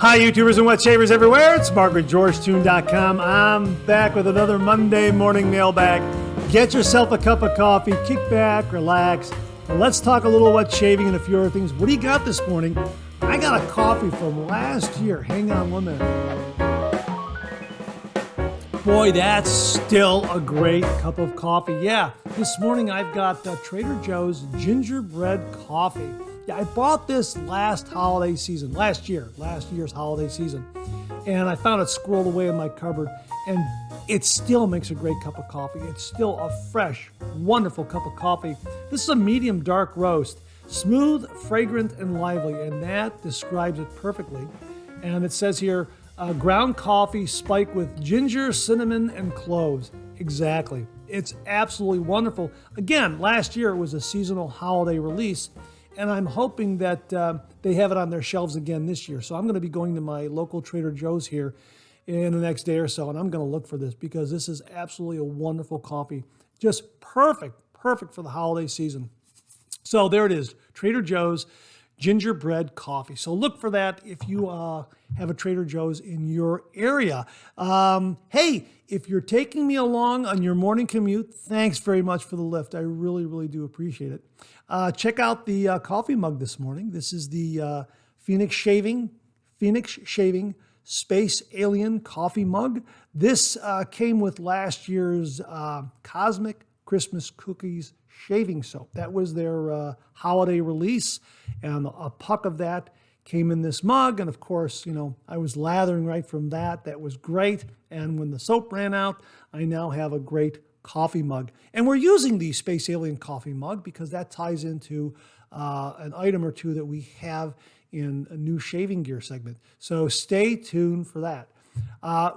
Hi, YouTubers and wet shavers everywhere. It's Mark with GeorgeToon.com. I'm back with another Monday morning mailbag. Get yourself a cup of coffee, kick back, relax, and let's talk a little wet shaving and a few other things. What do you got this morning? I got a coffee from last year. Hang on 1 minute. Boy, that's still a great cup of coffee. Yeah, this morning I've got Trader Joe's gingerbread coffee. Yeah, I bought this last year's holiday season, and I found it squirreled away in my cupboard, and it still makes a great cup of coffee. It's still a fresh, wonderful cup of coffee. This is a medium dark roast, smooth, fragrant, and lively, and that describes it perfectly. And it says here, ground coffee spiked with ginger, cinnamon, and cloves. Exactly. It's absolutely wonderful. Again, last year it was a seasonal holiday release, and I'm hoping that they have it on their shelves again this year. So I'm going to be going to my local Trader Joe's here in the next day or so, and I'm going to look for this because this is absolutely a wonderful coffee. Just perfect for the holiday season. So there it is, Trader Joe's gingerbread coffee. So look for that if you have a Trader Joe's in your area. Hey, if you're taking me along on your morning commute, thanks very much for the lift. I really do appreciate it. Check out the coffee mug this morning. This is the Phoenix Shaving Space Alien coffee mug. This came with last year's Cosmic Christmas Cookies shaving soap. That was their holiday release, and a puck of that came in this mug. And of course, you know, I was lathering right from that. That was great. And when the soap ran out, I now have a great coffee mug. And we're using the Space Alien coffee mug because that ties into an item or two that we have in a new shaving gear segment. So stay tuned for that.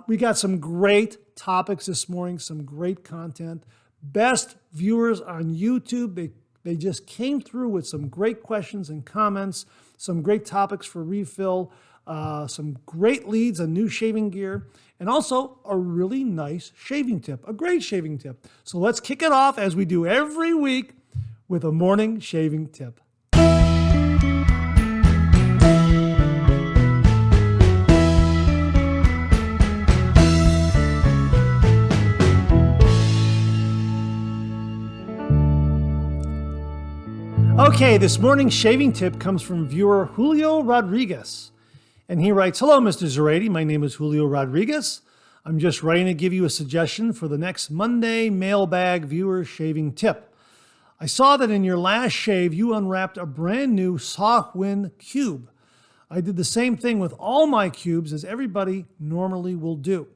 We got some great topics this morning, some great content. Best viewers on YouTube, they just came through with some great questions and comments, some great topics for refill, some great leads on new shaving gear, and also a really nice shaving tip, a great shaving tip. So let's kick it off as we do every week with a morning shaving tip. Okay, this morning's shaving tip comes from viewer Julio Rodriguez. And he writes, "Hello, Mr. Zarate. My name is Julio Rodriguez. I'm just writing to give you a suggestion for the next Monday mailbag viewer shaving tip. I saw that in your last shave, you unwrapped a brand new Softwind cube. I did the same thing with all my cubes as everybody normally will do.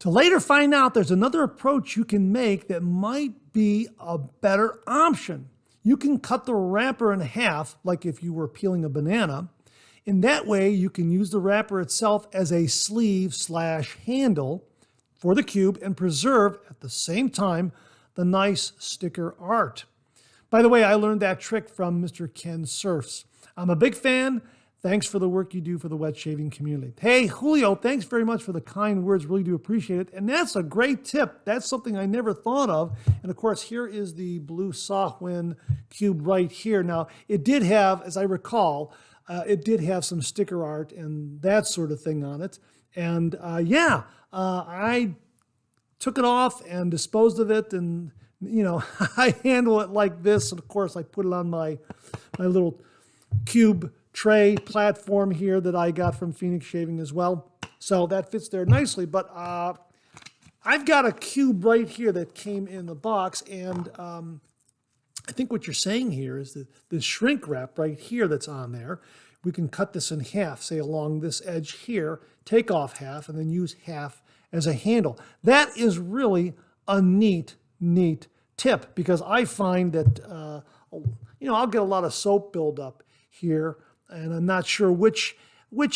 To later find out there's another approach you can make that might be a better option. You can cut the wrapper in half, like if you were peeling a banana. In that way, you can use the wrapper itself as a sleeve/handle for the cube and preserve, at the same time, the nice sticker art. By the way, I learned that trick from Mr. Ken Surfs. I'm a big fan. Thanks for the work you do for the wet shaving community." Hey, Julio, thanks very much for the kind words. Really do appreciate it. And that's a great tip. That's something I never thought of. And of course, here is the blue Softwind cube right here. Now, it did have, as I recall, it did have some sticker art and that sort of thing on it. And I took it off and disposed of it. And, you know, I handle it like this. And of course, I put it on my little cube tray platform here that I got from Phoenix Shaving as well. So that fits there nicely. But I've got a cube right here that came in the box. And I think what you're saying here is that the shrink wrap right here that's on there, we can cut this in half, say along this edge here, take off half, and then use half as a handle. That is really a neat tip because I find that, I'll get a lot of soap buildup here, and I'm not sure which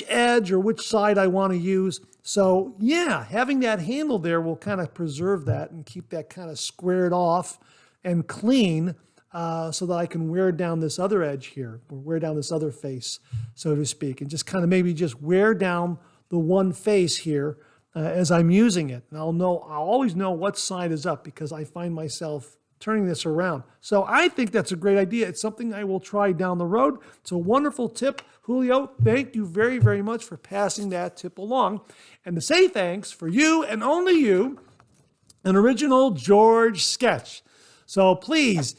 edge or which side I want to use. So yeah, having that handle there will kind of preserve that and keep that kind of squared off and clean so that I can wear down this other edge here, or wear down this other face, so to speak, and just kind of maybe just wear down the one face here as I'm using it. And I'll always know what side is up because I find myself turning this around. So I think that's a great idea. It's something I will try down the road. It's a wonderful tip. Julio, thank you very, very much for passing that tip along. And to say thanks, for you and only you, an original George sketch. So please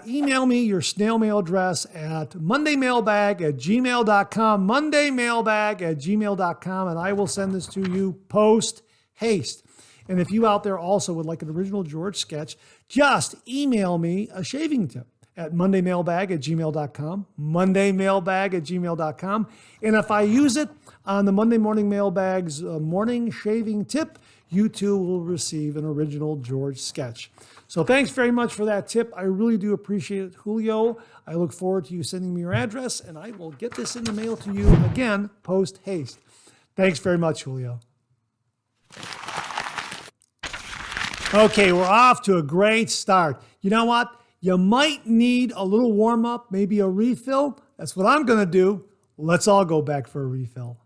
email me your snail mail address at mondaymailbag@gmail.com, mondaymailbag@gmail.com, and I will send this to you post haste. And if you out there also would like an original George sketch, just email me a shaving tip at mondaymailbag@gmail.com, mondaymailbag@gmail.com. And if I use it on the Monday Morning Mailbag's morning shaving tip, you too will receive an original George sketch. So thanks very much for that tip. I really do appreciate it, Julio. I look forward to you sending me your address, and I will get this in the mail to you again post haste. Thanks very much, Julio. Okay, we're off to a great start. You know what? You might need a little warm up, maybe a refill. That's what I'm going to do. Let's all go back for a refill.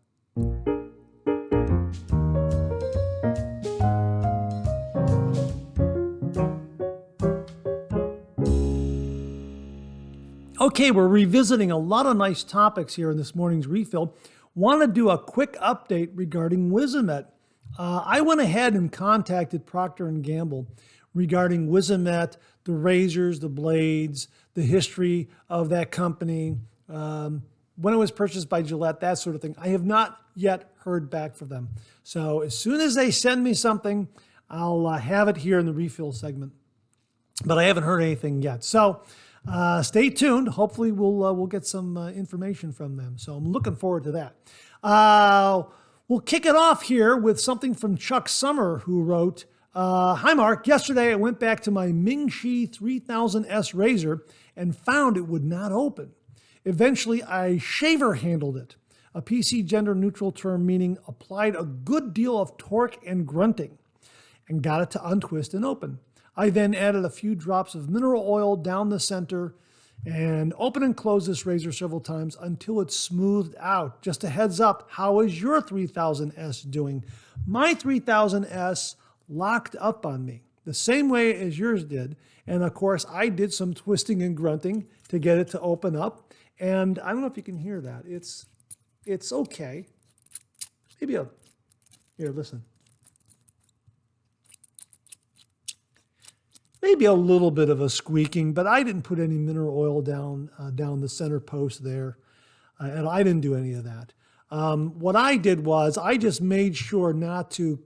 Okay, we're revisiting a lot of nice topics here in this morning's refill. Want to do a quick update regarding Wizamet. I went ahead and contacted Procter & Gamble regarding Wizamet, the razors, the blades, the history of that company, when it was purchased by Gillette, that sort of thing. I have not yet heard back from them. So as soon as they send me something, I'll have it here in the refill segment. But I haven't heard anything yet. So stay tuned. Hopefully we'll get some information from them. So I'm looking forward to that. We'll kick it off here with something from Chuck Summer, who wrote, hi, Mark. Yesterday, I went back to my Mingshi 3000S razor and found it would not open. Eventually, I shaver handled it, a PC gender-neutral term meaning applied a good deal of torque and grunting, and got it to untwist and open. I then added a few drops of mineral oil down the center and open and close this razor several times until it's smoothed out. Just a heads up, how is your 3000S doing? My 3000S locked up on me the same way as yours did. And of course, I did some twisting and grunting to get it to open up. And I don't know if you can hear that. It's okay. Maybe here, listen. Maybe a little bit of a squeaking, but I didn't put any mineral oil down the center post there, and I didn't do any of that. What I did was I just made sure not to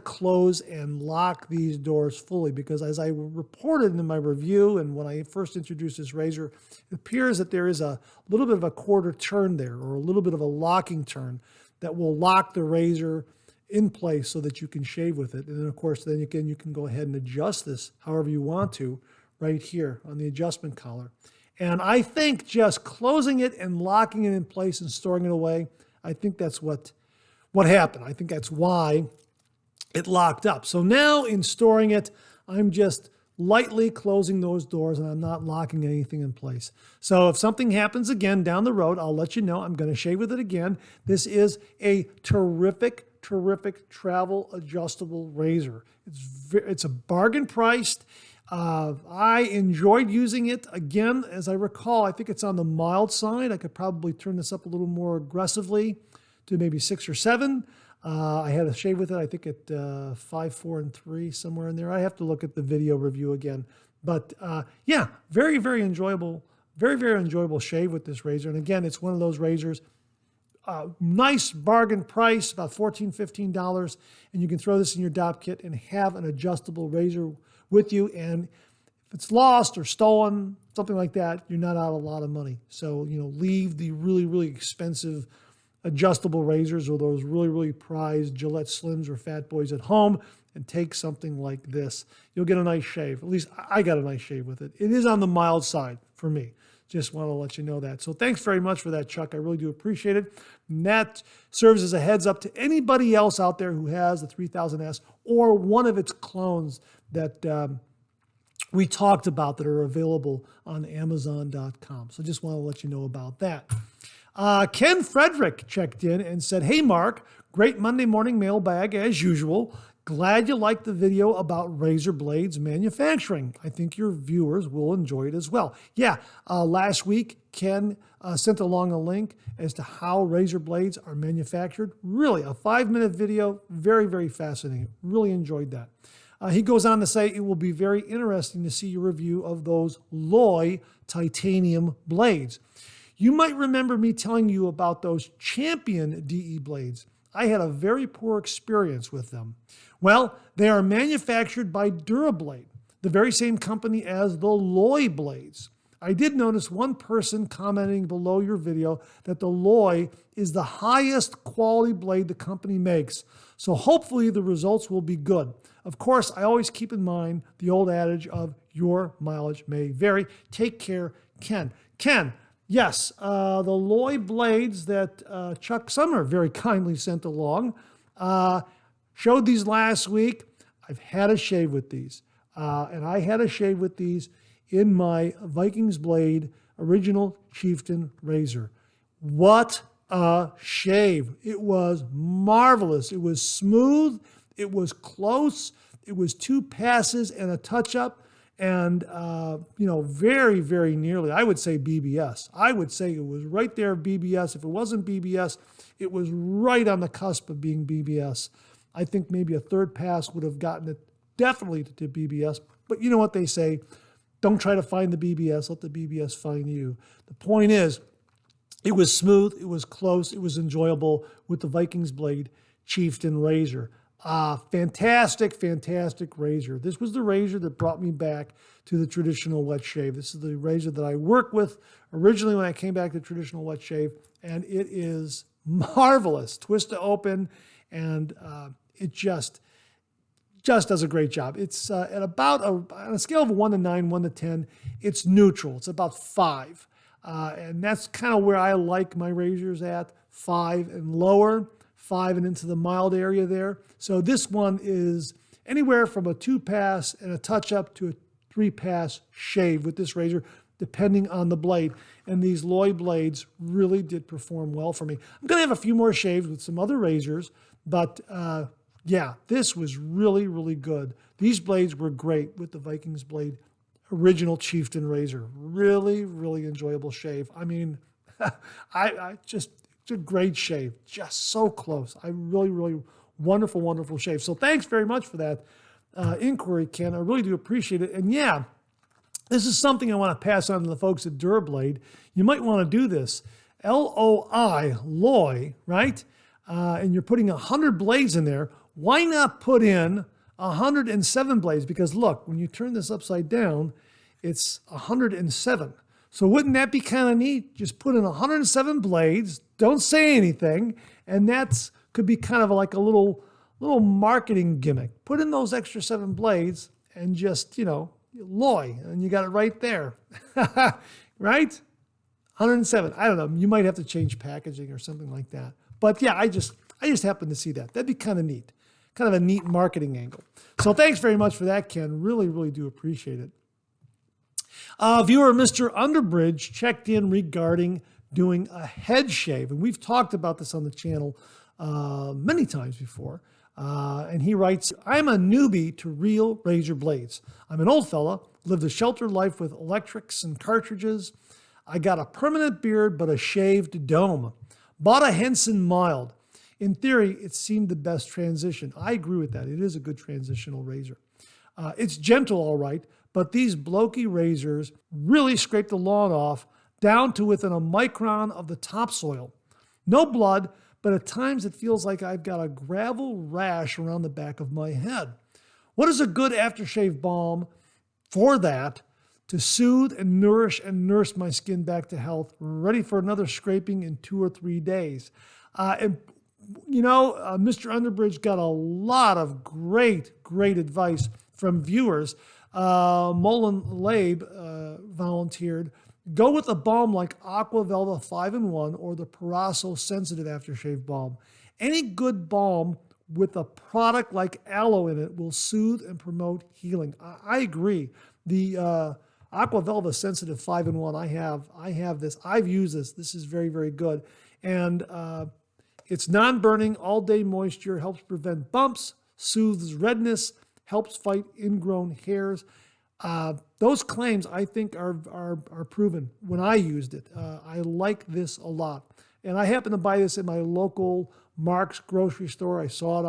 close and lock these doors fully, because as I reported in my review and when I first introduced this razor, it appears that there is a little bit of a quarter turn there, or a little bit of a locking turn that will lock the razor in place so that you can shave with it. And then of course, then again, you can go ahead and adjust this however you want to right here on the adjustment collar. And I think just closing it and locking it in place and storing it away, I think that's what happened. I think that's why it locked up. So now in storing it, I'm just lightly closing those doors and I'm not locking anything in place. So if something happens again down the road, I'll let you know. I'm going to shave with it again. This is a terrific travel adjustable razor. It's a bargain priced. I enjoyed using it. Again, as I recall, I think it's on the mild side. I could probably turn this up a little more aggressively to maybe 6 or 7. I had a shave with it, I think at 5, 4, and 3, somewhere in there. I have to look at the video review again. But yeah, very enjoyable shave with this razor. And again, it's one of those razors, nice bargain price, about $14, $15. And you can throw this in your DOP kit and have an adjustable razor with you. And if it's lost or stolen, something like that, you're not out a lot of money. So, leave the really expensive adjustable razors or those really prized Gillette Slims or Fat Boys at home and take something like this. You'll get a nice shave. At least I got a nice shave with it. It is on the mild side for me. Just want to let you know that. So thanks very much for that, Chuck. I really do appreciate it. And that serves as a heads up to anybody else out there who has the 3000S or one of its clones that we talked about that are available on Amazon.com. So just want to let you know about that. Ken Frederick checked in and said, hey, Mark, great Monday morning mailbag as usual. Glad you liked the video about razor blades manufacturing. I think your viewers will enjoy it as well. Yeah, last week, Ken sent along a link as to how razor blades are manufactured. Really, a 5-minute video, very, very fascinating. Really enjoyed that. He goes on to say it will be very interesting to see your review of those Loy titanium blades. You might remember me telling you about those Champion DE blades. I had a very poor experience with them. Well, they are manufactured by Durablade, the very same company as the Loy blades. I did notice one person commenting below your video that the Loy is the highest quality blade the company makes, so hopefully the results will be good. Of course, I always keep in mind the old adage of your mileage may vary. Take care, Ken. Ken, yes, the Loy blades that Chuck Summer very kindly sent along, showed these last week. I've had a shave with these. And I had a shave with these in my Vikings Blade original Chieftain razor. What a shave. It was marvelous. It was smooth. It was close. It was 2 passes and a touch-up. And, very, very nearly, I would say BBS. I would say it was right there BBS. If it wasn't BBS, it was right on the cusp of being BBS. I think maybe a 3rd pass would have gotten it definitely to BBS. But you know what they say, don't try to find the BBS, let the BBS find you. The point is, it was smooth, it was close, it was enjoyable with the Vikings Blade Chieftain razor. Fantastic, fantastic razor. This was the razor that brought me back to the traditional wet shave. This is the razor that I worked with originally when I came back to traditional wet shave, and it is marvelous. Twist to open, and it just does a great job. It's at about, on a scale of 1 to 9, 1 to 10, it's neutral. It's about 5. And that's kind of where I like my razors at, 5 and lower, 5 and into the mild area there. So this one is anywhere from a 2-pass and a touch-up to a 3-pass shave with this razor, depending on the blade. And these Loy blades really did perform well for me. I'm going to have a few more shaves with some other razors, but yeah, this was really, really good. These blades were great with the Vikings Blade original Chieftain razor. Really, really enjoyable shave. I mean, it's a great shave. Just so close. I really, really wonderful, wonderful shave. So thanks very much for that inquiry, Ken. I really do appreciate it. And yeah, this is something I want to pass on to the folks at Durablade. You might want to do this. L-O-I, Loy, right? And you're putting 100 blades in there. Why not put in 107 blades? Because look, when you turn this upside down, it's 107. So wouldn't that be kind of neat? Just put in 107 blades, don't say anything, and that's could be kind of like a little marketing gimmick. Put in those extra 7 blades and just, Loy, and you got it right there. Right? 107. I don't know. You might have to change packaging or something like that. But yeah, I just happened to see that. That'd be kind of neat. Kind of a neat marketing angle. So thanks very much for that, Ken. Really, really do appreciate it. Viewer Mr. Underbridge checked in regarding doing a head shave. And we've talked about this on the channel many times before. And he writes, I'm a newbie to real razor blades. I'm an old fella, lived a sheltered life with electrics and cartridges. I got a permanent beard, but a shaved dome. Bought a Henson Mild. In theory, it seemed the best transition. I agree with that. It is a good transitional razor. It's gentle, all right, but these blokey razors really scrape the lawn off down to within a micron of the topsoil. No blood, but at times it feels like I've got a gravel rash around the back of my head. What is a good aftershave balm for that to soothe and nourish and nurse my skin back to health, ready for another scraping in 2 or 3 days? Mr. Underbridge got a lot of great advice from viewers. Mullen Labe volunteered, go with a balm like Aqua Velva 5-in-1 or the Parasso Sensitive Aftershave Balm. Any good balm with a product like aloe in it will soothe and promote healing. I agree. The Aqua Velva Sensitive 5-in-1, I have this. I've used this. This is very, very good. And it's non-burning, all-day moisture, helps prevent bumps, soothes redness, helps fight ingrown hairs. Those claims, I think, are proven when I used it. I like this a lot. And I happened to buy this at my local Mark's grocery store. I saw it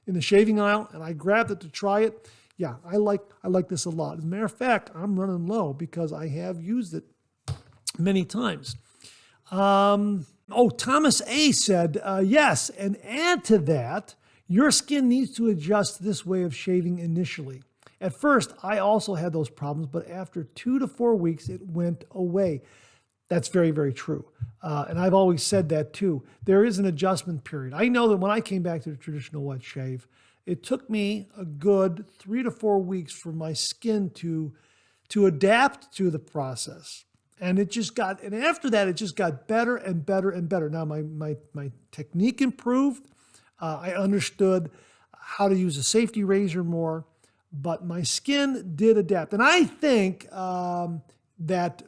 in the shaving aisle, and I grabbed it to try it. Yeah, I like this a lot. As a matter of fact, I'm running low because I have used it many times. Thomas A. said, yes, and add to that, your skin needs to adjust this way of shaving initially. At first, I also had those problems, but after 2 to 4 weeks, it went away. That's very, very true. And I've always said that too. There is an adjustment period. I know that when I came back to the traditional wet shave, it took me a good 3 to 4 weeks for my skin to adapt to the process. And after that, it just got better and better and better. Now my technique improved. I understood how to use a safety razor more, but my skin did adapt. And I think that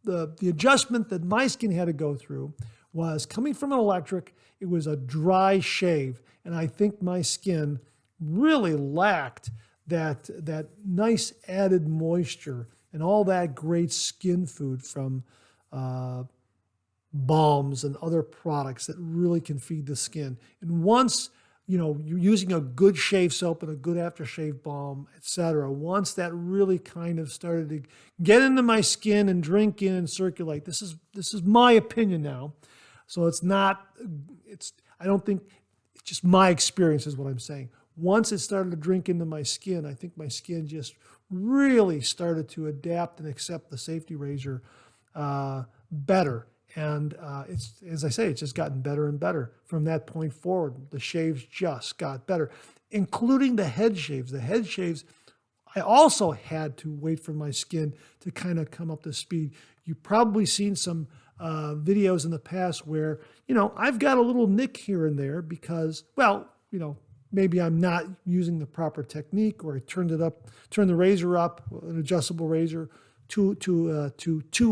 the adjustment that my skin had to go through was coming from an electric. It was a dry shave, and I think my skin really lacked that nice added moisture and all that great skin food from balms and other products that really can feed the skin. And once you're using a good shave soap and a good aftershave balm, etc., once that really kind of started to get into my skin and drink in and circulate, this is my opinion now. So it's just my experience is what I'm saying. Once it started to drink into my skin, I think my skin just really started to adapt and accept the safety razor better. And it's, as I say, it's just gotten better and better from that point forward. The shaves just got better, including the head shaves. The head shaves, I also had to wait for my skin to kind of come up to speed. You've probably seen some videos in the past where, I've got a little nick here and there because, maybe I'm not using the proper technique, or I turned the razor up, an adjustable razor, too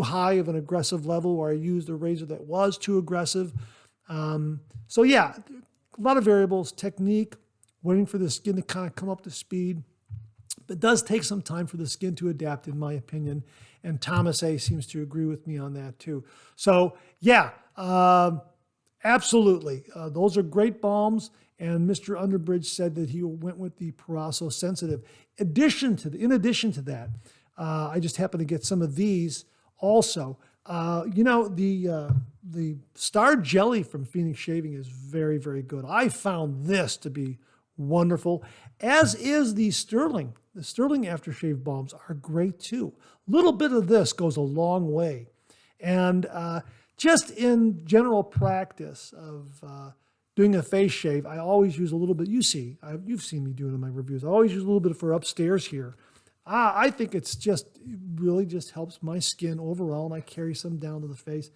high of an aggressive level, or I used a razor that was too aggressive. So yeah, a lot of variables, technique, waiting for the skin to kind of come up to speed. It does take some time for the skin to adapt, in my opinion. And Thomas A. seems to agree with me on that too. So yeah, absolutely. Those are great balms. And Mr. Underbridge said that he went with the Purasso Sensitive. In addition to that, I just happened to get some of these also. The Star Jelly from Phoenix Shaving is very, very good. I found this to be wonderful, as is the Sterling. The Sterling aftershave balms are great too. A little bit of this goes a long way. And just in general practice of doing a face shave, I always use a little bit. You've seen me do it in my reviews. I always use a little bit for upstairs here. I think it really just helps my skin overall, and I carry some down to the face.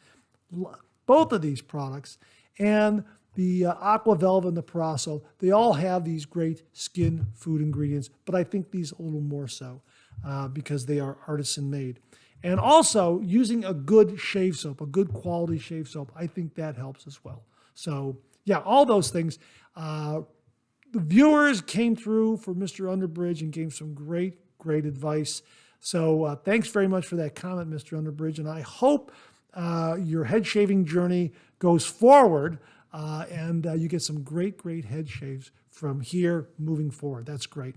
Both of these products and the Aqua Velva and the Purasso, they all have these great skin food ingredients, but I think these a little more so because they are artisan made. And also using a good shave soap, a good quality shave soap, I think that helps as well. So yeah, all those things. The viewers came through for Mr. Underbridge and gave some great advice. So thanks very much for that comment, Mr. Underbridge. And I hope your head shaving journey goes forward and you get some great head shaves from here moving forward. That's great.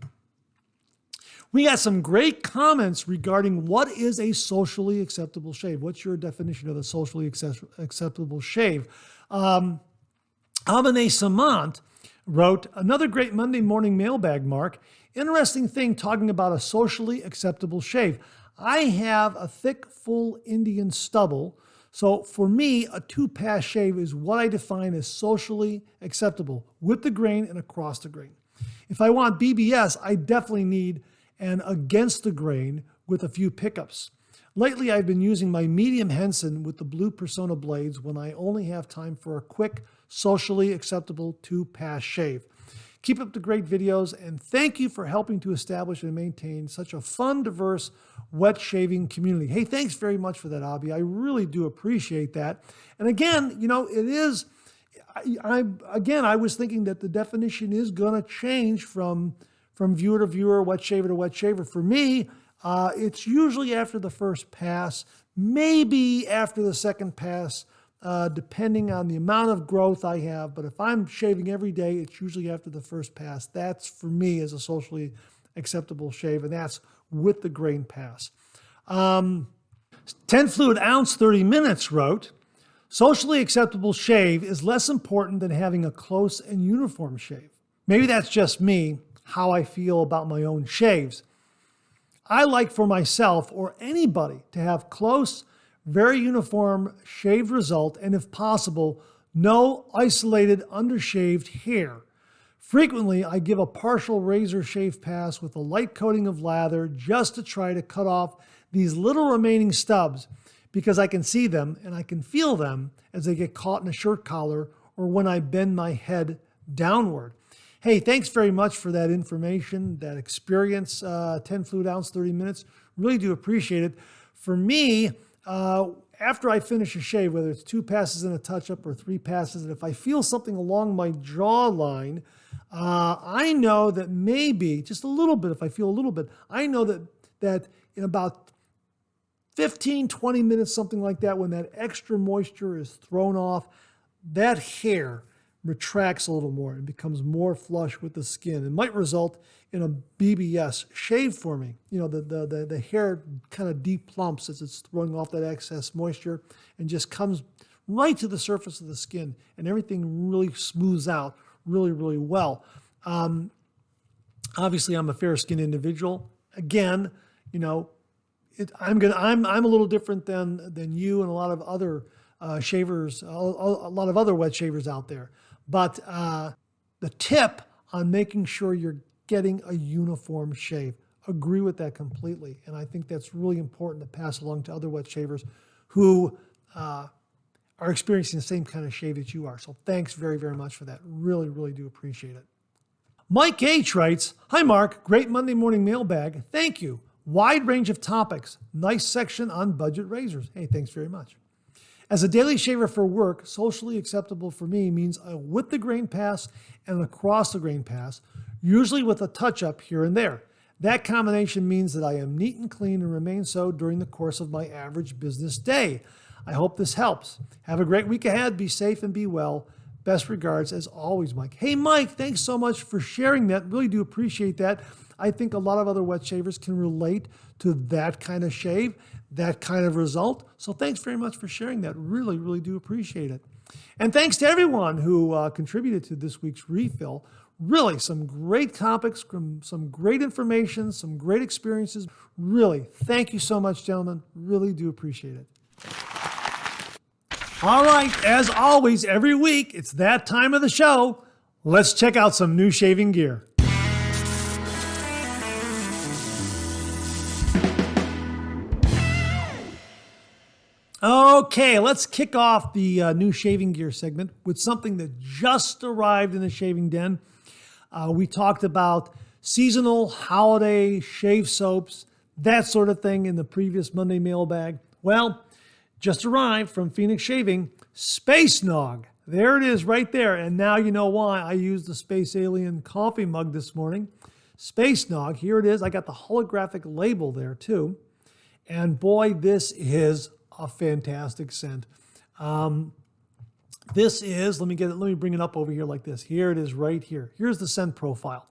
We got some great comments regarding what is a socially acceptable shave. What's your definition of a socially acceptable shave? Amane Samant wrote, another great Monday morning mailbag, Mark. Interesting thing talking about a socially acceptable shave. I have a thick, full Indian stubble. So for me, a 2-pass shave is what I define as socially acceptable, with the grain and across the grain. If I want BBS, I definitely need an against the grain with a few pickups. Lately, I've been using my medium Henson with the blue Persona blades when I only have time for a quick, socially acceptable 2-pass shave. Keep up the great videos, and thank you for helping to establish and maintain such a fun, diverse, wet shaving community. Hey, thanks very much for that, Abby. I really do appreciate that. And again, I was thinking that the definition is going to change from viewer to viewer, wet shaver to wet shaver. For me, it's usually after the first pass, maybe after the second pass, depending on the amount of growth I have. But if I'm shaving every day, it's usually after the first pass. That's, for me, is a socially acceptable shave, and that's with the grain pass. 10 Fluid Ounce 30 Minutes wrote, socially acceptable shave is less important than having a close and uniform shave. Maybe that's just me, how I feel about my own shaves. I like for myself or anybody to have close, very uniform shaved result, and if possible, no isolated undershaved hair. Frequently, I give a partial razor shave pass with a light coating of lather just to try to cut off these little remaining stubs because I can see them and I can feel them as they get caught in a shirt collar or when I bend my head downward. Hey, thanks very much for that information, that experience, 10 Fluid Ounce, 30 minutes. Really do appreciate it. For me, after I finish a shave, whether it's 2 passes and a touch-up or 3 passes, and if I feel something along my jawline, I know that maybe, just a little bit, if I feel a little bit, I know that in about 15, 20 minutes, something like that, when that extra moisture is thrown off, that hair retracts a little more and becomes more flush with the skin. It might result in a BBS shave for me. You know, the hair kind of deplumps as it's throwing off that excess moisture and just comes right to the surface of the skin, and everything really smooths out really, really well. Obviously, I'm a fair-skinned individual. Again, you know, I'm a little different than you and a lot of other shavers, a lot of other wet shavers out there. But the tip on making sure you're getting a uniform shave, agree with that completely. And I think that's really important to pass along to other wet shavers who are experiencing the same kind of shave that you are. So thanks very, very much for that. Really, really do appreciate it. Mike H. writes, hi, Mark. Great Monday morning mailbag. Thank you. Wide range of topics. Nice section on budget razors. Hey, thanks very much. As a daily shaver for work, socially acceptable for me means a with the grain pass and across the grain pass, usually with a touch-up here and there. That combination means that I am neat and clean and remain so during the course of my average business day. I hope this helps. Have a great week ahead. Be safe and be well. Best regards, as always, Mike. Hey, Mike, thanks so much for sharing that. Really do appreciate that. I think a lot of other wet shavers can relate to that kind of shave, that kind of result. So thanks very much for sharing that. Really, really do appreciate it. And thanks to everyone who contributed to this week's refill. Really, some great topics, some great information, some great experiences. Really, thank you so much, gentlemen. Really do appreciate it. All right, as always, every week, it's that time of the show. Let's check out some new shaving gear. Okay, let's kick off the new shaving gear segment with something that just arrived in the shaving den. We talked about seasonal, holiday, shave soaps, that sort of thing in the previous Monday mailbag. Well, just arrived from Phoenix Shaving, Space Nog. There it is right there. And now you know why I used the Space Alien coffee mug this morning. Space Nog, here it is. I got the holographic label there too. And boy, this is a fantastic scent. This is, let me bring it up over here like this. Here it is right here. Here's the scent profile.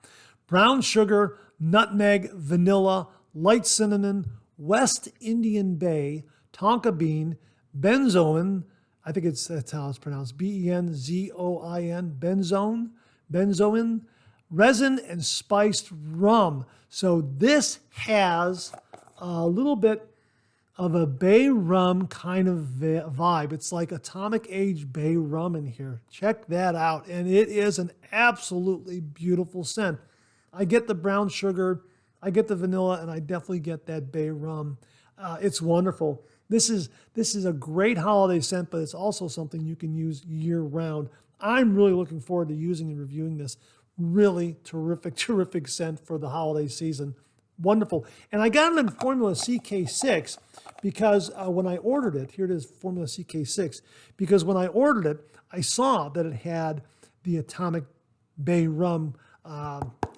Brown sugar, nutmeg, vanilla, light cinnamon, West Indian bay, tonka bean, benzoin, I think that's how it's pronounced, benzoin, benzoin, resin, and spiced rum. So this has a little bit of a bay rum kind of vibe. It's like atomic age bay rum in here. Check that out. And it is an absolutely beautiful scent. I get the brown sugar, I get the vanilla, and I definitely get that bay rum. It's wonderful. This is a great holiday scent, but it's also something you can use year round. I'm really looking forward to using and reviewing this. Really terrific, terrific scent for the holiday season. wonderful. And I got it in Formula CK6 because when I ordered it, here it is, Formula CK6, because when I ordered it, I saw that it had the Atomic Bay rum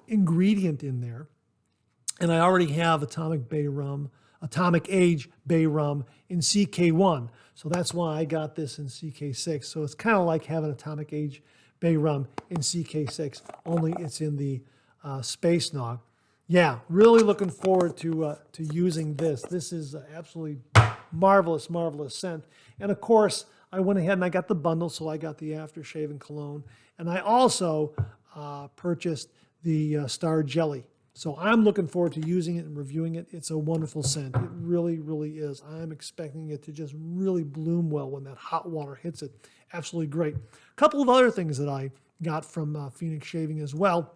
ingredient in there. And I already have Atomic Age Bay rum in CK1. So that's why I got this in CK6. So it's kind of like having Atomic Age Bay rum in CK6, only it's in the Space Nog. Yeah, really looking forward to using this. This is absolutely marvelous, marvelous scent. And of course, I went ahead and I got the bundle, so I got the aftershave and cologne. And I also purchased the Star Jelly. So I'm looking forward to using it and reviewing it. It's a wonderful scent. It really, really is. I'm expecting it to just really bloom well when that hot water hits it. Absolutely great. A couple of other things that I got from Phoenix Shaving as well.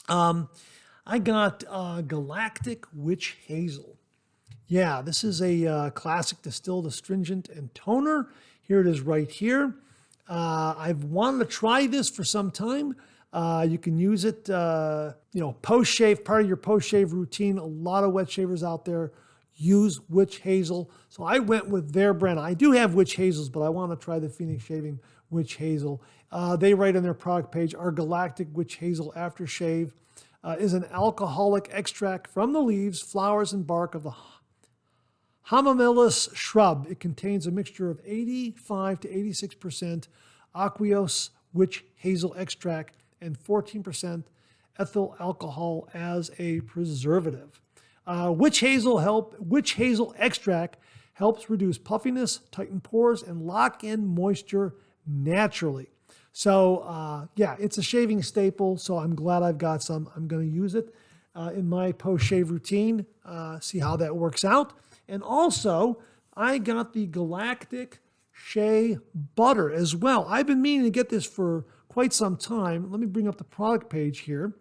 I got Galactic Witch Hazel. Yeah, this is a classic distilled astringent and toner. Here it is right here. I've wanted to try this for some time. You can use it, post-shave, part of your post-shave routine. A lot of wet shavers out there use witch hazel. So I went with their brand. I do have witch hazels, but I want to try the Phoenix Shaving witch hazel. They write on their product page, our Galactic Witch Hazel Aftershave is an alcoholic extract from the leaves, flowers, and bark of the Hamamelis shrub. It contains a mixture of 85 to 86% aqueous witch hazel extract and 14% ethyl alcohol as a preservative. Witch hazel extract helps reduce puffiness, tighten pores, and lock in moisture naturally. So yeah, it's a shaving staple, so I'm glad I've got some. I'm going to use it in my post-shave routine, see how that works out. And also, I got the Galactic Shea Butter as well. I've been meaning to get this for quite some time. Let me bring up the product page here.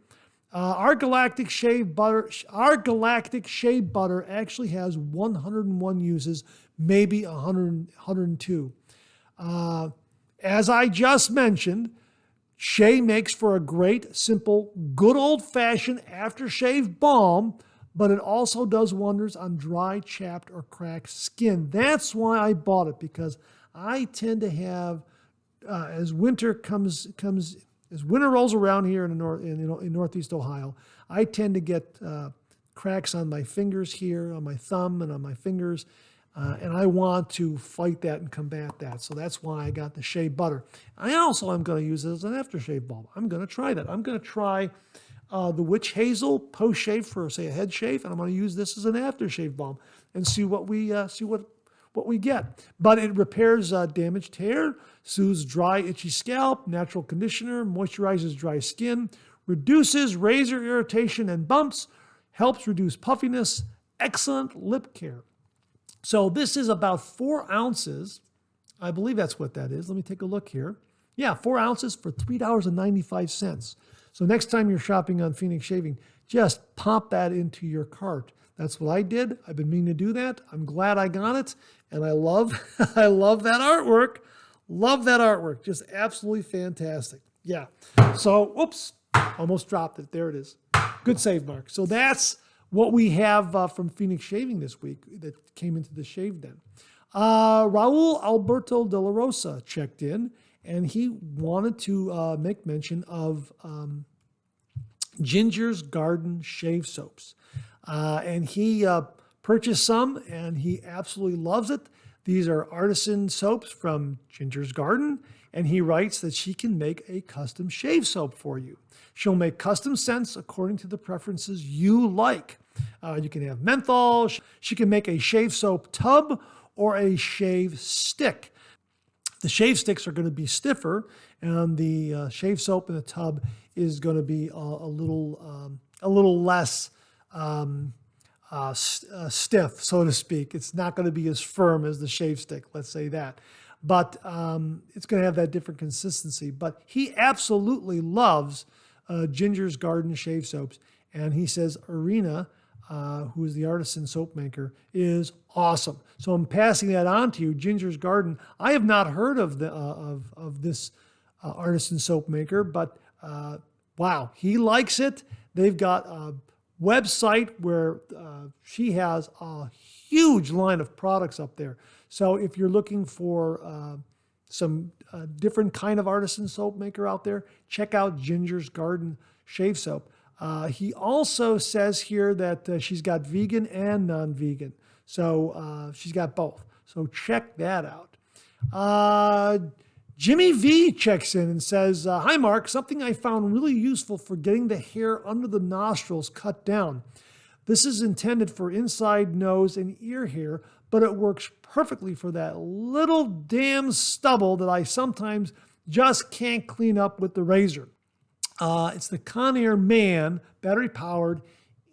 Our Galactic Shea Butter actually has 101 uses, maybe 102. As I just mentioned, Shea makes for a great, simple, good old-fashioned aftershave balm, but it also does wonders on dry, chapped, or cracked skin. That's why I bought it, because I tend to have, as winter rolls around here in Northeast Ohio, I tend to get cracks on my fingers here, on my thumb and on my fingers, and I want to fight that and combat that. So that's why I got the Shea Butter. I also am going to use it as an aftershave balm. I'm going to try that. I'm going to try the Witch Hazel post-shave for, say, a head shave, and I'm going to use this as an aftershave balm and see what we get. But it repairs damaged hair, soothes dry, itchy scalp, natural conditioner, moisturizes dry skin, reduces razor irritation and bumps, helps reduce puffiness, excellent lip care. So this is about 4 ounces. I believe that's what that is. Let me take a look here. Yeah, 4 ounces for $3.95. So next time you're shopping on Phoenix Shaving, just pop that into your cart. That's what I did. I've been meaning to do that. I'm glad I got it. And I love I love that artwork. Love that artwork. Just absolutely fantastic. Yeah. So, oops, almost dropped it. There it is. Good save, Mark. So that's what we have from Phoenix Shaving this week that came into the Shave Den. Raul Alberto de la Rosa checked in, and he wanted to make mention of Ginger's Garden shave soaps. And he purchased some, and he absolutely loves it. These are artisan soaps from Ginger's Garden, and he writes that she can make a custom shave soap for you. She'll make custom scents according to the preferences you like. You can have menthol. She can make a shave soap tub or a shave stick. The shave sticks are going to be stiffer, and the shave soap in the tub is going to be a little less stiff, so to speak. It's not going to be as firm as the shave stick, let's say that. But it's going to have that different consistency. But he absolutely loves Ginger's Garden shave soaps. And he says Irina, who is the artisan soap maker, is awesome. So I'm passing that on to you, Ginger's Garden. I have not heard of this artisan soap maker, but wow, he likes it. They've got website where she has a huge line of products up there. So if you're looking for some different kind of artisan soap maker out there, check out Ginger's Garden Shave Soap. He also says here that she's got vegan and non-vegan. So she's got both. So check that out. Jimmy V checks in and says, hi, Mark. Something I found really useful for getting the hair under the nostrils cut down. This is intended for inside nose and ear hair, but it works perfectly for that little damn stubble that I sometimes just can't clean up with the razor. It's the Conairman battery-powered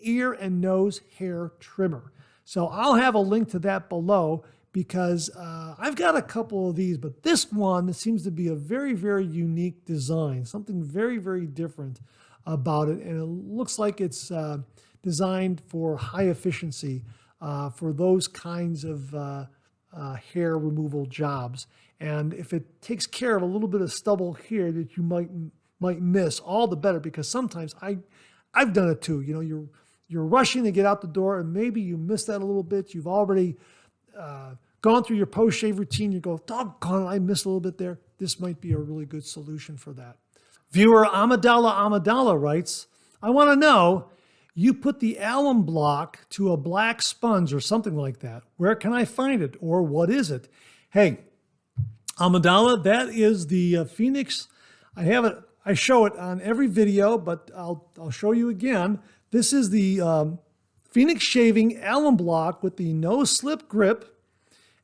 ear and nose hair trimmer. So I'll have a link to that below because I've got a couple of these, but this one seems to be a very, very unique design, something very, very different about it. And it looks like it's designed for high efficiency for those kinds of hair removal jobs. And if it takes care of a little bit of stubble here that you might miss, all the better, because sometimes I've done it too. You know, you're rushing to get out the door and maybe you miss that a little bit. You've already gone through your post-shave routine. You go, doggone it, I missed a little bit there. This might be a really good solution for that. Viewer Amadala writes, I want to know, you put the alum block to a black sponge or something like that. Where can I find it, or what is it? Hey, Amadala, that is the Phoenix. I have it. I show it on every video, but I'll show you again. This is the Phoenix Shaving Alum Block with the no slip grip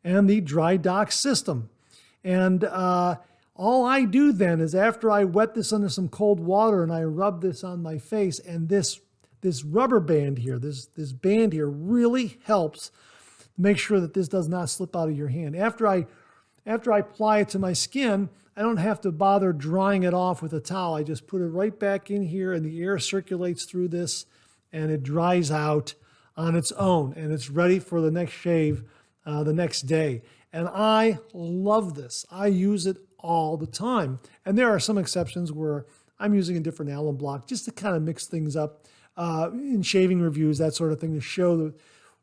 and the dry dock system. And all I do then is after I wet this under some cold water and I rub this on my face, and this rubber band here, this band here really helps make sure that this does not slip out of your hand. After I apply it to my skin, I don't have to bother drying it off with a towel. I just put it right back in here and the air circulates through this and it dries out on its own and it's ready for the next shave the next day. And I love this. I use it all the time. And there are some exceptions where I'm using a different alum block just to kind of mix things up in shaving reviews, that sort of thing, to show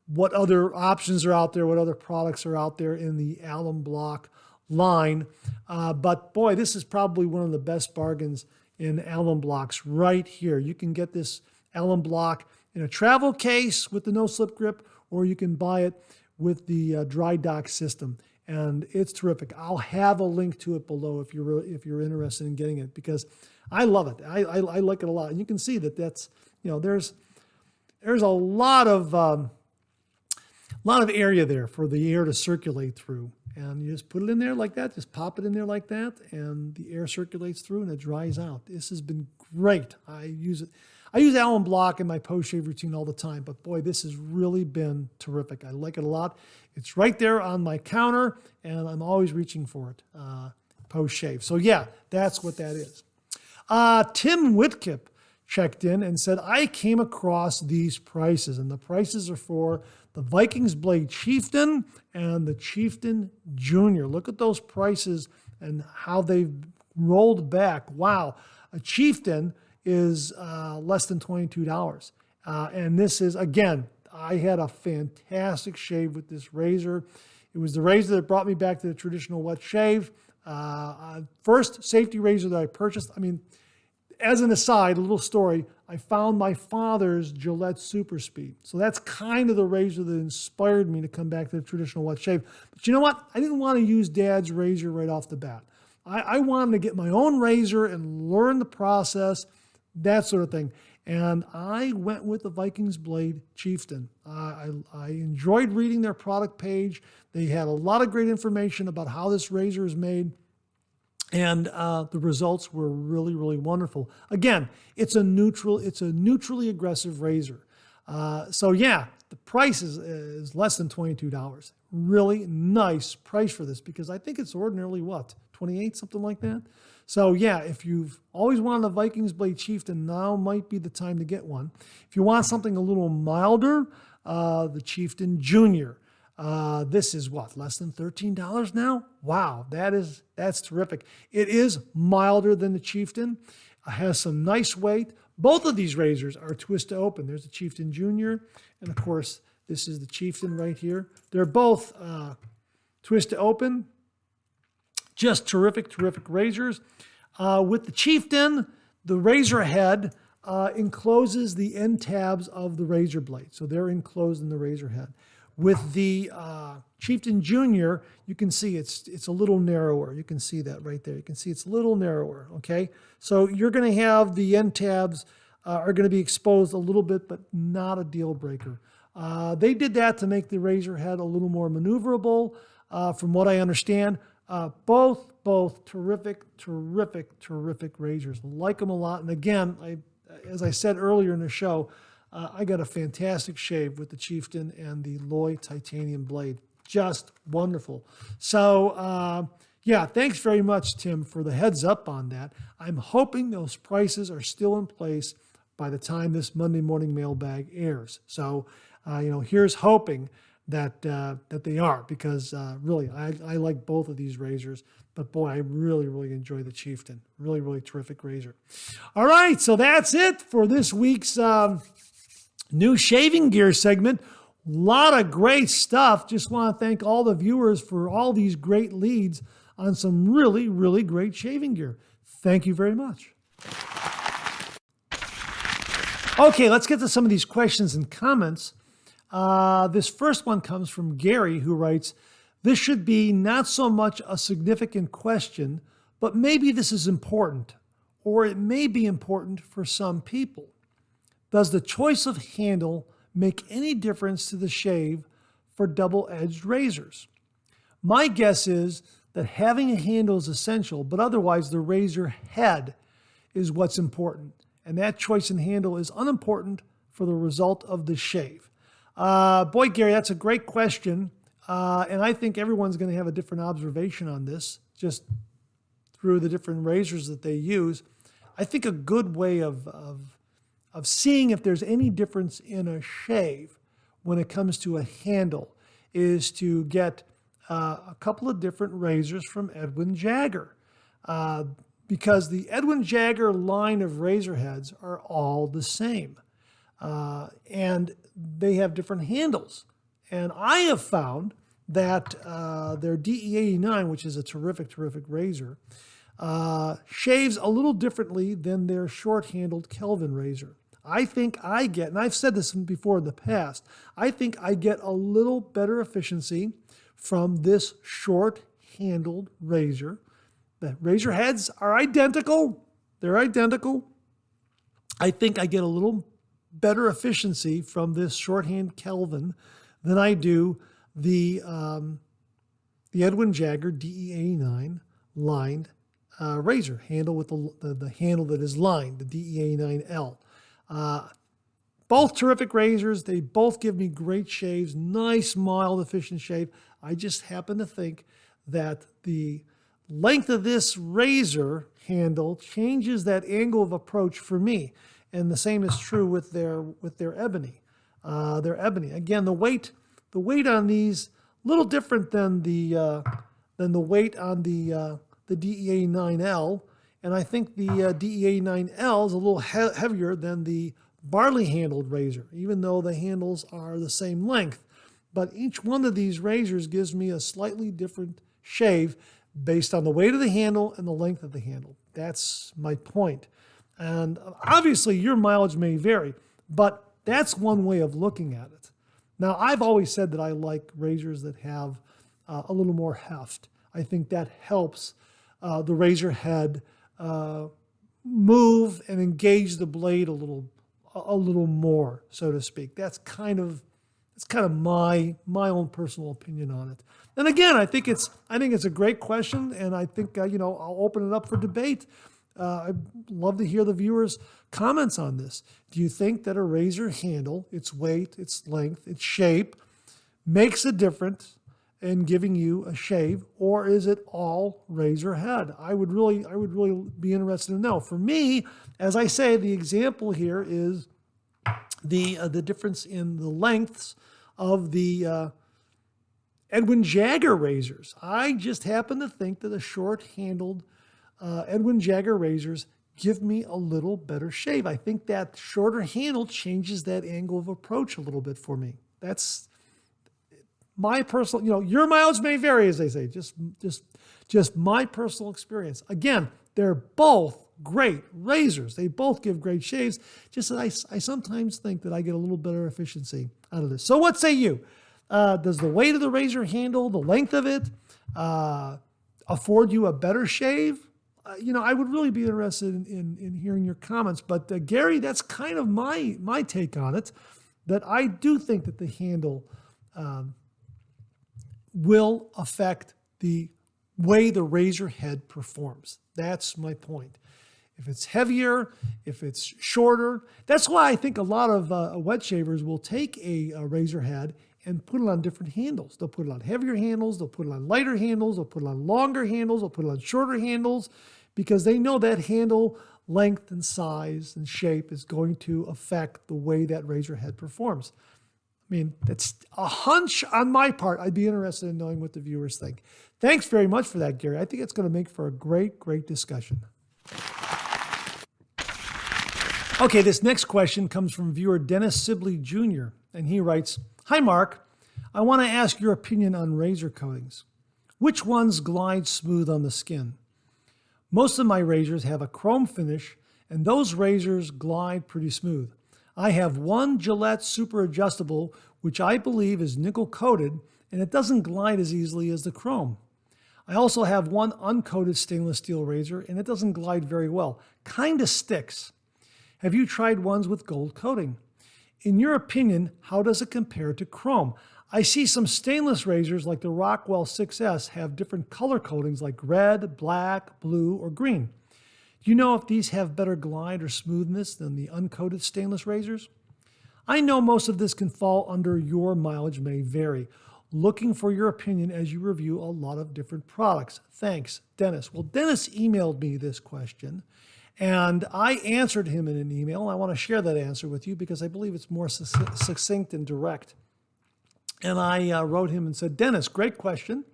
what other options are out there, what other products are out there in the alum block line. But boy, this is probably one of the best bargains in alum blocks right here. You can get this alum block in a travel case with the no slip grip, or you can buy it with the dry dock system. And it's terrific. I'll have a link to it below if you're interested in getting it, because I love it. I like it a lot. And you can see that that's, you know, there's a lot of area there for the air to circulate through. And you just put it in there like that, just pop it in there like that, and the air circulates through and it dries out. This has been great. I use it. I use alum block in my post-shave routine all the time, but boy, this has really been terrific. I like it a lot. It's right there on my counter, and I'm always reaching for it post-shave. So yeah, that's what that is. Tim Whitkip checked in and said, I came across these prices, and the prices are for the Vikings Blade Chieftain and the Chieftain Junior. Look at those prices and how they've rolled back. Wow. A Chieftain is less than $22. And this is, again, I had a fantastic shave with this razor. It was the razor that brought me back to the traditional wet shave. First safety razor that I purchased. I mean, as an aside, a little story, I found my father's Gillette Super Speed. So that's kind of the razor that inspired me to come back to the traditional wet shave. But you know what? I didn't want to use Dad's razor right off the bat. I wanted to get my own razor and learn the process, that sort of thing. And I went with the Vikings Blade Chieftain. I enjoyed reading their product page. They had a lot of great information about how this razor is made. And the results were really, really wonderful. Again, it's a neutrally aggressive razor. So yeah, the price is less than $22. Really nice price for this, because I think it's ordinarily what, $28, something like that. So yeah, if you've always wanted a Vikings Blade Chieftain, now might be the time to get one. If you want something a little milder, the Chieftain Junior. This is what, less than $13 now? Wow, that's terrific. It is milder than the Chieftain. It has some nice weight. Both of these razors are twist to open. There's the Chieftain Junior, and of course, this is the Chieftain right here. They're both twist to open. Just terrific, terrific razors. With the Chieftain, the razor head encloses the end tabs of the razor blade. So they're enclosed in the razor head. With the Chieftain Junior, you can see it's a little narrower. You can see that right there. You can see it's a little narrower, okay? So you're going to have the end tabs are going to be exposed a little bit, but not a deal breaker. They did that to make the razor head a little more maneuverable. From what I understand, both terrific, terrific, terrific razors. Like them a lot. And again, as I said earlier in the show, I got a fantastic shave with the Chieftain and the Loy titanium blade. Just wonderful. So, yeah, thanks very much, Tim, for the heads up on that. I'm hoping those prices are still in place by the time this Monday morning mailbag airs. So, here's hoping that they are, because really, I like both of these razors. But boy, I really, really enjoy the Chieftain. Really, really terrific razor. All right, so that's it for this week's new shaving gear segment. A lot of great stuff. Just want to thank all the viewers for all these great leads on some really, really great shaving gear. Thank you very much. Okay, let's get to some of these questions and comments. This first one comes from Gary, who writes, "This should be not so much a significant question, but maybe this is important, or it may be important for some people. Does the choice of handle make any difference to the shave for double-edged razors? My guess is that having a handle is essential, but otherwise the razor head is what's important, and that choice in handle is unimportant for the result of the shave." Boy, Gary, that's a great question, and I think everyone's going to have a different observation on this, just through the different razors that they use. I think a good way of seeing if there's any difference in a shave when it comes to a handle is to get a couple of different razors from Edwin Jagger, because the Edwin Jagger line of razor heads are all the same, and they have different handles. And I have found that their DE89, which is a terrific, terrific razor, shaves a little differently than their short-handled Kelvin razor. I think I get, and I've said this before in the past, I think I get a little better efficiency from this short-handled razor. The razor heads are identical. They're identical. I think I get a little better efficiency from this shorthand Kelvin than I do the Edwin Jagger DE89 lined razor handle with the handle that is lined, the DE89L. Both terrific razors. They both give me great shaves, nice, mild, efficient shave. I just happen to think that the length of this razor handle changes that angle of approach for me. And the same is true with their ebony. Again, the weight on these a little different than the weight on the DEA9L, and I think the DEA9L is a little heavier than the barley handled razor, even though the handles are the same length. But each one of these razors gives me a slightly different shave based on the weight of the handle and the length of the handle. That's my point. And obviously your mileage may vary, but that's one way of looking at it. Now, I've always said that I like razors that have a little more heft. I think that helps the razor head move and engage the blade a little more, so to speak. That's kind of my own personal opinion on it. And again, I think it's a great question, and I think I'll open it up for debate. I'd love to hear the viewers' comments on this. Do you think that a razor handle, its weight, its length, its shape, makes a difference in giving you a shave, or is it all razor head? I would really be interested to know. For me, as I say, the example here is the difference in the lengths of the Edwin Jagger razors. I just happen to think that the short-handled Edwin Jagger razors give me a little better shave. I think that shorter handle changes that angle of approach a little bit for me. That's my personal, your mileage may vary, as they say, just my personal experience. Again, they're both great razors. They both give great shaves. Just that I sometimes think that I get a little better efficiency out of this. So what say you? Does the weight of the razor handle, the length of it, afford you a better shave? I would really be interested in hearing your comments. But Gary, that's kind of my take on it, that I do think that the handle will affect the way the razor head performs. That's my point. If it's heavier, if it's shorter, that's why I think a lot of wet shavers will take a razor head and put it on different handles. They'll put it on heavier handles, they'll put it on lighter handles, they'll put it on longer handles, they'll put it on shorter handles, because they know that handle length and size and shape is going to affect the way that razor head performs. I mean, that's a hunch on my part. I'd be interested in knowing what the viewers think. Thanks very much for that, Gary. I think it's going to make for a great, great discussion. Okay, this next question comes from viewer Dennis Sibley Jr., and he writes, "Hi, Mark. I want to ask your opinion on razor coatings. Which ones glide smooth on the skin? Most of my razors have a chrome finish, and those razors glide pretty smooth. I have one Gillette Super Adjustable, which I believe is nickel coated, and it doesn't glide as easily as the chrome. I also have one uncoated stainless steel razor, and it doesn't glide very well. Kinda sticks. Have you tried ones with gold coating? In your opinion, how does it compare to chrome? I see some stainless razors like the Rockwell 6S have different color coatings like red, black, blue, or green. Do you know if these have better glide or smoothness than the uncoated stainless razors? I know most of this can fall under your mileage may vary. Looking for your opinion as you review a lot of different products. Thanks, Dennis." Well, Dennis emailed me this question, and I answered him in an email. I want to share that answer with you because I believe it's more succinct and direct. And I wrote him and said, "Dennis, great question.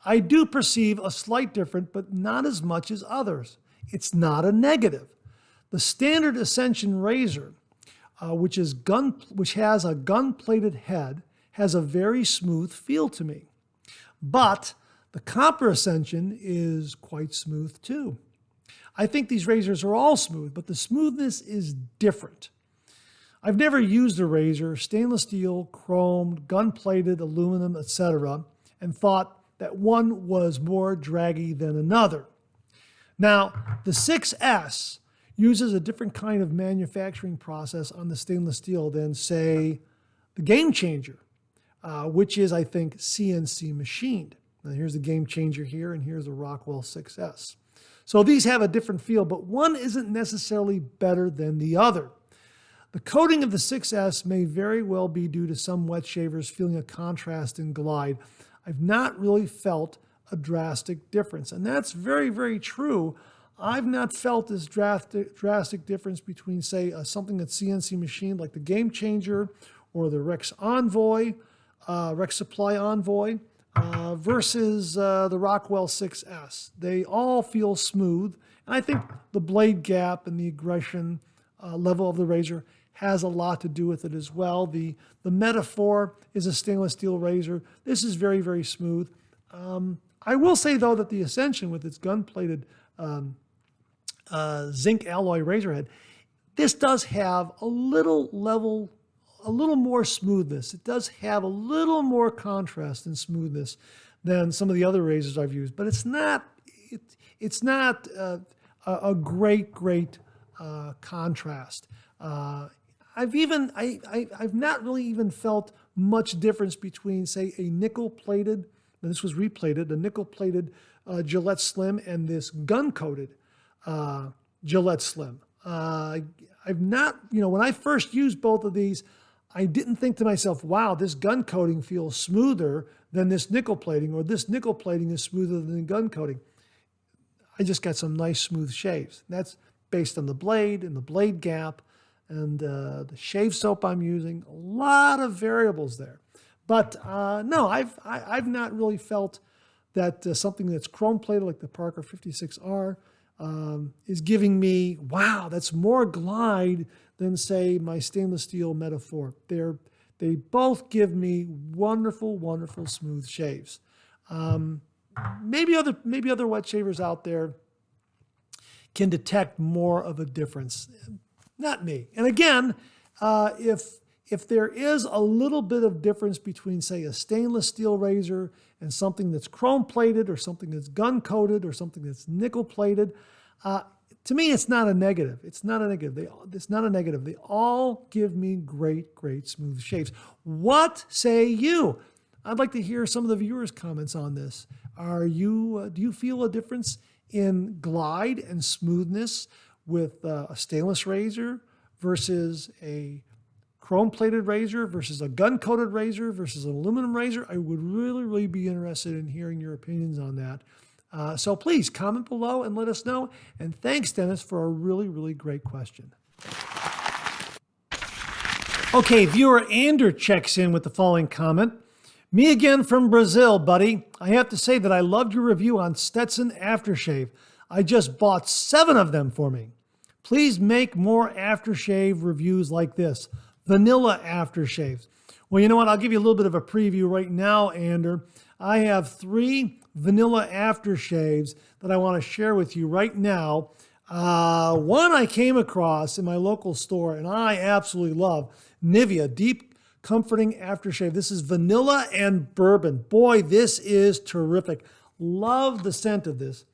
I do perceive a slight difference, but not as much as others. It's not a negative. The standard Ascension razor, which has a gun-plated head, has a very smooth feel to me. But the Copper Ascension is quite smooth too. I think these razors are all smooth, but the smoothness is different. I've never used a razor, stainless steel, chromed, gun-plated, aluminum, etc., and thought that one was more draggy than another. Now, the 6S uses a different kind of manufacturing process on the stainless steel than, say, the Game Changer, which is, I think, CNC machined. Now, here's the Game Changer here, and here's the Rockwell 6S. So these have a different feel, but one isn't necessarily better than the other. The coating of the 6S may very well be due to some wet shavers feeling a contrast in glide. I've not really felt a drastic difference. And that's very, very true. I've not felt this drastic difference between, say, something that's CNC machined like the Game Changer or the Rex Envoy, Rex Supply Envoy, versus the Rockwell 6S. They all feel smooth. And I think the blade gap and the aggression level of the razor has a lot to do with it as well. The Metaphor is a stainless steel razor. This is very, very smooth. I will say, though, that the Ascension with its gun-plated zinc alloy razor head, this does have a little more smoothness. It does have a little more contrast and smoothness than some of the other razors I've used, but it's not a great contrast. I've not really even felt much difference between, say, a nickel-plated, and this was replated, a nickel-plated Gillette Slim and this gun-coated Gillette Slim. I've not, when I first used both of these, I didn't think to myself, wow, this gun coating feels smoother than this nickel plating, or this nickel plating is smoother than the gun coating. I just got some nice smooth shaves. That's based on the blade and the blade gap and the shave soap I'm using. A lot of variables there. But no, I've not really felt that something that's chrome plated like the Parker 56R is giving me, wow, that's more glide than, say, my stainless steel Metaphor. They both give me wonderful, wonderful smooth shaves. Maybe other wet shavers out there can detect more of a difference. Not me. And again, if there is a little bit of difference between, say, a stainless steel razor and something that's chrome plated or something that's gun coated or something that's nickel plated, to me, it's not a negative. It's not a negative. It's not a negative. They all give me great, great smooth shaves. What say you? I'd like to hear some of the viewers' comments on this. Do you feel a difference in glide and smoothness with a stainless razor versus a chrome-plated razor versus a gun-coated razor versus an aluminum razor? I would really, really be interested in hearing your opinions on that. So please comment below and let us know. And thanks, Dennis, for a really, really great question. Okay, viewer Ander checks in with the following comment. Me again from Brazil, buddy. I have to say that I loved your review on Stetson aftershave. I just bought 7 of them for me. Please make more aftershave reviews like this. Vanilla aftershaves. Well, you know what? I'll give you a little bit of a preview right now, Ander. I have 3 vanilla aftershaves that I want to share with you right now. One I came across in my local store, and I absolutely love. Nivea Deep Comforting Aftershave. This is vanilla and bourbon. Boy, this is terrific. Love the scent of this.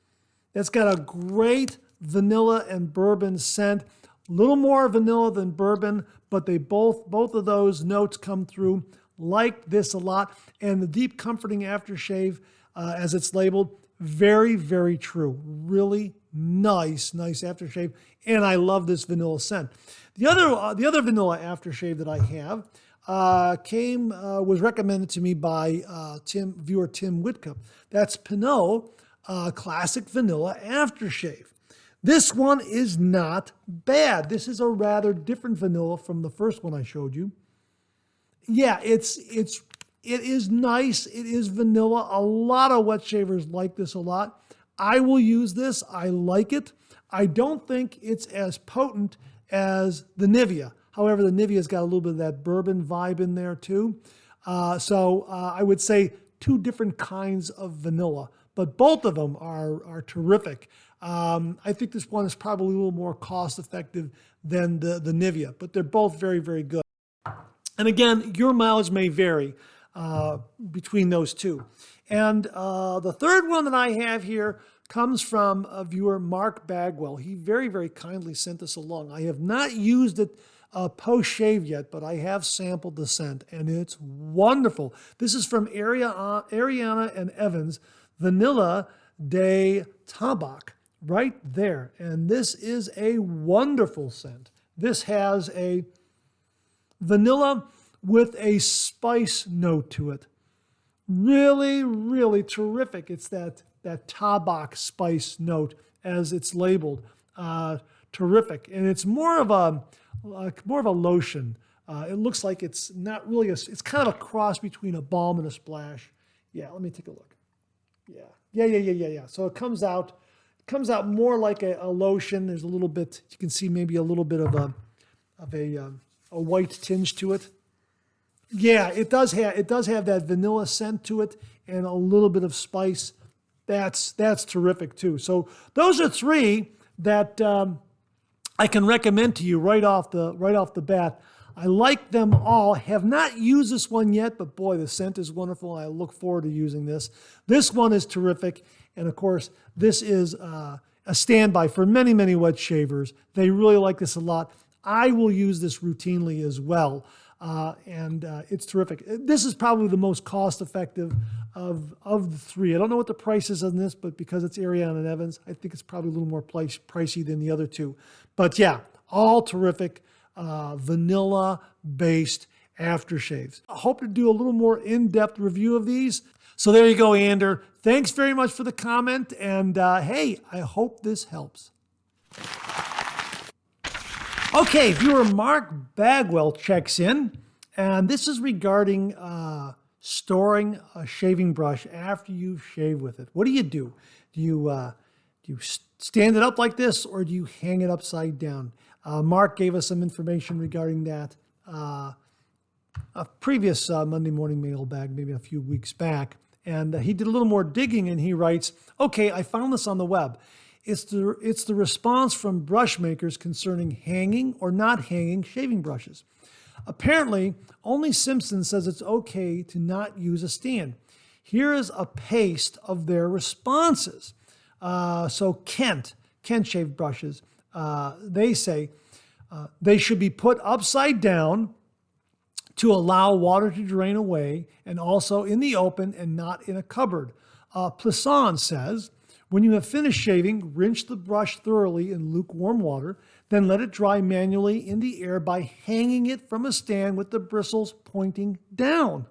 It's got a great vanilla and bourbon scent. A little more vanilla than bourbon, but they both of those notes come through. Like this a lot. And the Deep Comforting Aftershave, as it's labeled, very, very true. Really nice aftershave. And I love this vanilla scent. The other vanilla aftershave that I have was recommended to me by viewer Tim Whitcup. That's Pinot Classic Vanilla Aftershave. This one is not bad. This is a rather different vanilla from the first one I showed you. Yeah, it is nice. It is vanilla. A lot of wet shavers like this a lot. I will use this. I like it. I don't think it's as potent as the Nivea. However, the Nivea's got a little bit of that bourbon vibe in there too. So I would say 2 different kinds of vanilla, but both of them are terrific. I think this one is probably a little more cost effective than the Nivea, but they're both very, very good. And again, your mileage may vary between those 2. And the third one that I have here comes from a viewer, Mark Bagwell. He very, very kindly sent this along. I have not used it post-shave yet, but I have sampled the scent, and it's wonderful. This is from Ariana and Evans, Vanilla de Tabac, right there. And this is a wonderful scent. This has a vanilla with a spice note to it. Really, really terrific. It's that Tabac spice note as it's labeled. Terrific. And it's more of a lotion. It looks like it's not really it's kind of a cross between a balm and a splash. Yeah, let me take a look. Yeah. So it comes out more like a lotion. There's a little bit, you can see maybe a little bit of a white tinge to it. Yeah, it does have that vanilla scent to it and a little bit of spice. That's terrific too. So those are 3 that I can recommend to you right off the bat. I like them all. Have not used this one yet, but boy, the scent is wonderful. I look forward to using this. This one is terrific, and of course, this is a standby for many, many wet shavers. They really like this a lot. I will use this routinely as well. And it's terrific. This is probably the most cost-effective of the 3. I don't know what the price is on this, but because it's Ariana and Evans, I think it's probably a little more pricey than the other 2. But yeah, all terrific vanilla-based aftershaves. I hope to do a little more in-depth review of these. So there you go, Ander. Thanks very much for the comment, and hey, I hope this helps. Okay, viewer Mark Bagwell checks in, and this is regarding storing a shaving brush after you've shaved with it. What do? Do you stand it up like this, or do you hang it upside down? Mark gave us some information regarding that a previous Monday morning mailbag, maybe a few weeks back. And he did a little more digging, and he writes, okay, I found this on the web. It's the response from brush makers concerning hanging or not hanging shaving brushes. Apparently, only Simpson says it's okay to not use a stand. Here is a paste of their responses. So Kent shaved brushes, they say they should be put upside down to allow water to drain away, and also in the open and not in a cupboard. Plisson says, when you have finished shaving, rinse the brush thoroughly in lukewarm water, then let it dry manually in the air by hanging it from a stand with the bristles pointing down.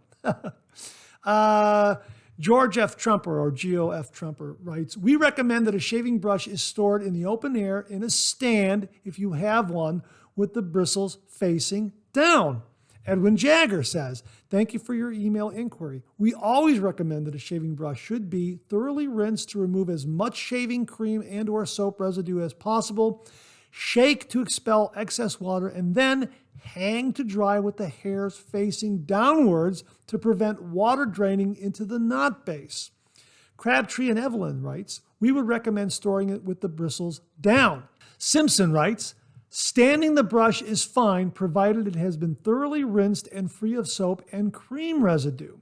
George F. Trumper, or G.O.F. Trumper, writes, we recommend that a shaving brush is stored in the open air in a stand, if you have one, with the bristles facing down. Edwin Jagger says, thank you for your email inquiry. We always recommend that a shaving brush should be thoroughly rinsed to remove as much shaving cream and or soap residue as possible, shake to expel excess water, and then hang to dry with the hairs facing downwards to prevent water draining into the knot base. Crabtree and Evelyn writes, we would recommend storing it with the bristles down. Simpson writes, standing the brush is fine provided it has been thoroughly rinsed and free of soap and cream residue.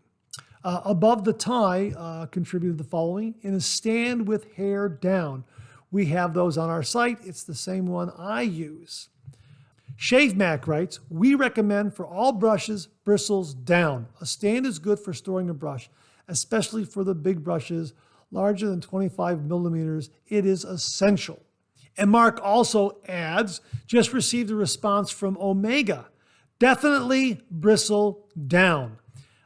Above the Tie contributed the following, in a stand with hair down. We have those on our site. It's the same one I use. Shave Mac writes, we recommend for all brushes, bristles down. A stand is good for storing a brush, especially for the big brushes, larger than 25 millimeters. It is essential. And Mark also adds, just received a response from Omega. Definitely bristle down.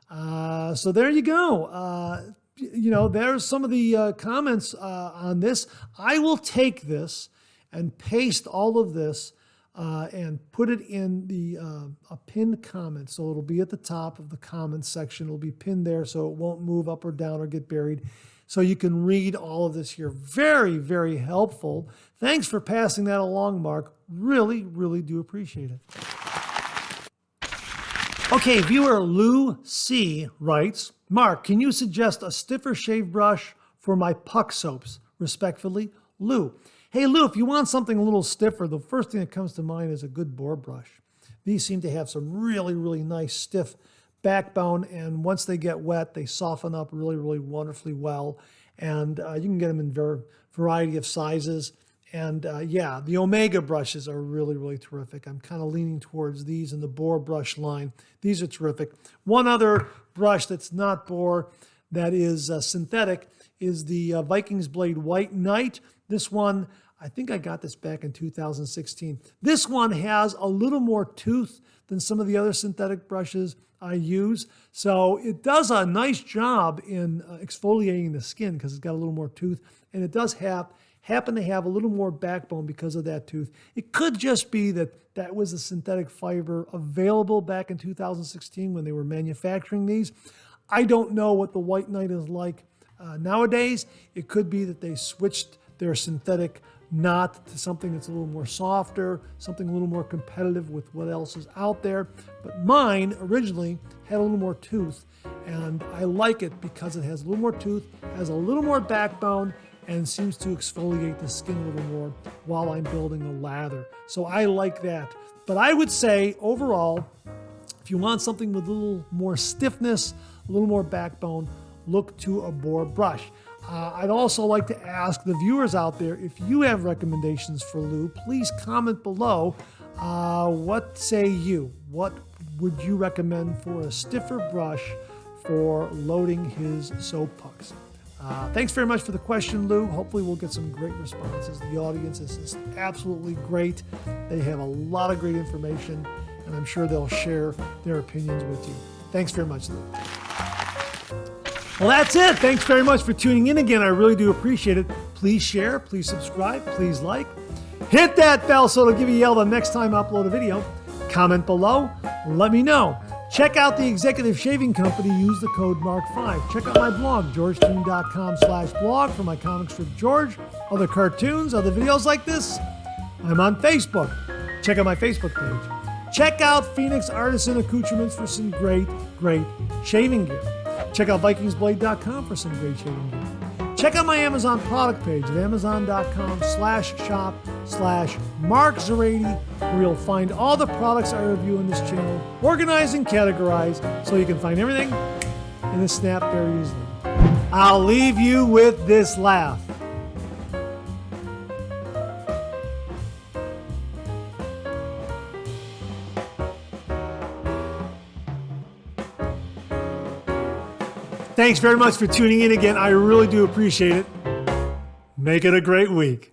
So there you go. There's some of the comments on this. I will take this and paste all of this and put it in the a pinned comment. So it'll be at the top of the comments section. It'll be pinned there so it won't move up or down or get buried. So you can read all of this here. Very, very helpful. Thanks for passing that along, Mark. Really, really do appreciate it. Okay, viewer Lou C. writes, Mark, can you suggest a stiffer shave brush for my puck soaps? Respectfully, Lou. Hey, Lou, if you want something a little stiffer, the first thing that comes to mind is a good boar brush. These seem to have some really, really nice stiff backbone, and once they get wet, they soften up really, really wonderfully well. And you can get them in a variety of sizes. And the Omega brushes are really, really terrific. I'm kind of leaning towards these in the boar brush line. These are terrific. One other brush that's not boar, that is synthetic, is the Vikings Blade White Knight. This one, I think I got this back in 2016. This one has a little more tooth than some of the other synthetic brushes I use. So it does a nice job in exfoliating the skin because it's got a little more tooth. And it does happen to have a little more backbone because of that tooth. It could just be that was a synthetic fiber available back in 2016 when they were manufacturing these. I don't know what the White Knight is like nowadays. It could be that they switched their synthetic knot to something that's a little more softer, something a little more competitive with what else is out there. But mine originally had a little more tooth, and I like it because it has a little more tooth, has a little more backbone, and seems to exfoliate the skin a little more while I'm building the lather. So I like that. But I would say overall, if you want something with a little more stiffness, a little more backbone, look to a boar brush. I'd also like to ask the viewers out there, if you have recommendations for Lou, please comment below. What say you? What would you recommend for a stiffer brush for loading his soap pucks? Thanks very much for the question, Lou. Hopefully we'll get some great responses. The audience is just absolutely great. They have a lot of great information, and I'm sure they'll share their opinions with you. Thanks very much, Lou. Well, that's it. Thanks very much for tuning in again. I really do appreciate it. Please share, please subscribe, please like. Hit that bell so it'll give you a yell the next time I upload a video. Comment below. Let me know. Check out the Executive Shaving Company. Use the code MARK5. Check out my blog, georgetoon.com/blog for my comic strip George, other cartoons, other videos like this. I'm on Facebook. Check out my Facebook page. Check out Phoenix Artisan Accoutrements for some great shaving gear. Check out VikingsBlade.com for some great shaving gear. Check out my Amazon product page at amazon.com/shop/MarkZerady, where you'll find all the products I review in this channel, organized and categorized, so you can find everything in a snap very easily. I'll leave you with this laugh. Thanks very much for tuning in again. I really do appreciate it. Make it a great week.